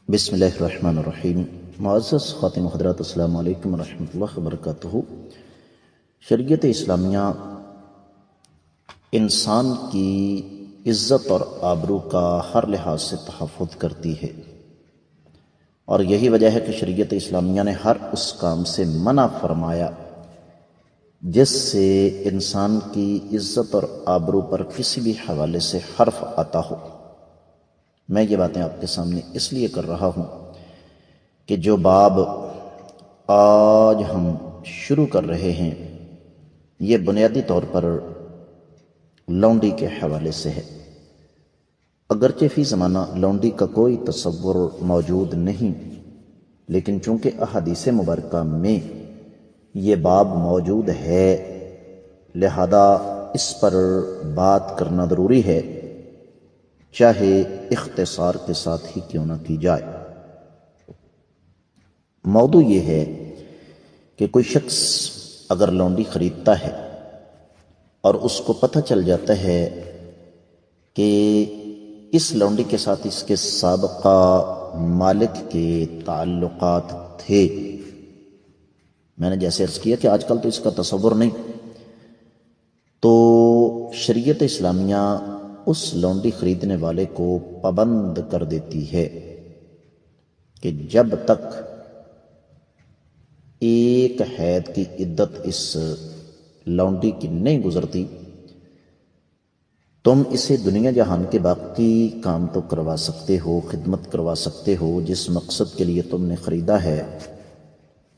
بسم اللہ الرحمن الرحیم۔ معزز خواتین و حضرات، السلام علیکم ورحمۃ اللہ وبرکاتہ۔ شریعت اسلامیہ انسان کی عزت اور آبرو کا ہر لحاظ سے تحفظ کرتی ہے، اور یہی وجہ ہے کہ شریعت اسلامیہ نے ہر اس کام سے منع فرمایا جس سے انسان کی عزت اور آبرو پر کسی بھی حوالے سے حرف آتا ہو۔ میں یہ باتیں آپ کے سامنے اس لیے کر رہا ہوں کہ جو باب آج ہم شروع کر رہے ہیں یہ بنیادی طور پر لونڈی کے حوالے سے ہے۔ اگرچہ فی زمانہ لونڈی کا کوئی تصور موجود نہیں، لیکن چونکہ احادیث مبارکہ میں یہ باب موجود ہے، لہذا اس پر بات کرنا ضروری ہے، چاہے اختصار کے ساتھ ہی کیوں نہ کی جائے۔ موضوع یہ ہے کہ کوئی شخص اگر لونڈی خریدتا ہے اور اس کو پتہ چل جاتا ہے کہ اس لونڈی کے ساتھ اس کے سابقہ مالک کے تعلقات تھے، میں نے جیسے عرض کیا کہ آج کل تو اس کا تصور نہیں، تو شریعت اسلامیہ اس لونڈی خریدنے والے کو پابند کر دیتی ہے کہ جب تک ایک حید کی عدت اس لونڈی کی نہیں گزرتی تم اسے دنیا جہان کے باقی کام تو کروا سکتے ہو، خدمت کروا سکتے ہو، جس مقصد کے لیے تم نے خریدا ہے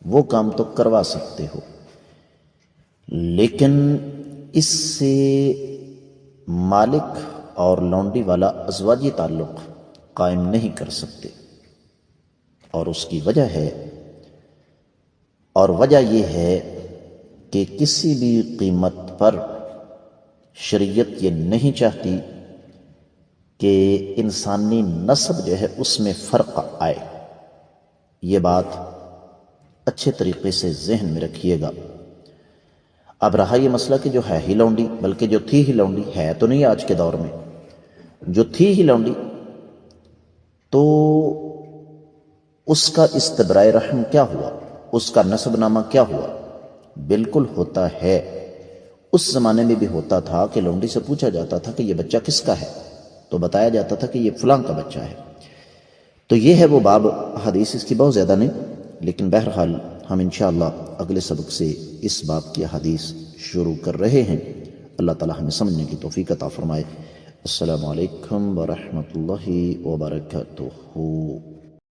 وہ کام تو کروا سکتے ہو، لیکن اس سے مالک اور لونڈی والا ازواجی تعلق قائم نہیں کر سکتے، اور اس کی وجہ ہے، اور وجہ یہ ہے کہ کسی بھی قیمت پر شریعت یہ نہیں چاہتی کہ انسانی نسب جو ہے اس میں فرق آئے۔ یہ بات اچھے طریقے سے ذہن میں رکھیے گا۔ اب رہا یہ مسئلہ کہ جو ہے ہی لونڈی، بلکہ جو تھی ہی لونڈی، ہے تو نہیں آج کے دور میں، جو تھی ہی لونڈی، تو اس کا استبراء رحم کیا ہوا، اس کا نسب نامہ کیا ہوا؟ بالکل ہوتا ہے، اس زمانے میں بھی ہوتا تھا کہ لونڈی سے پوچھا جاتا تھا کہ یہ بچہ کس کا ہے، تو بتایا جاتا تھا کہ یہ فلاں کا بچہ ہے۔ تو یہ ہے وہ باب، حدیث اس کی بہت زیادہ نہیں، لیکن بہرحال ہم انشاءاللہ اگلے سبق سے اس باب کی حدیث شروع کر رہے ہیں۔ اللہ تعالی ہمیں سمجھنے کی توفیق عطا فرمائے۔ السلام علیکم ورحمۃ اللہ وبرکاتہ۔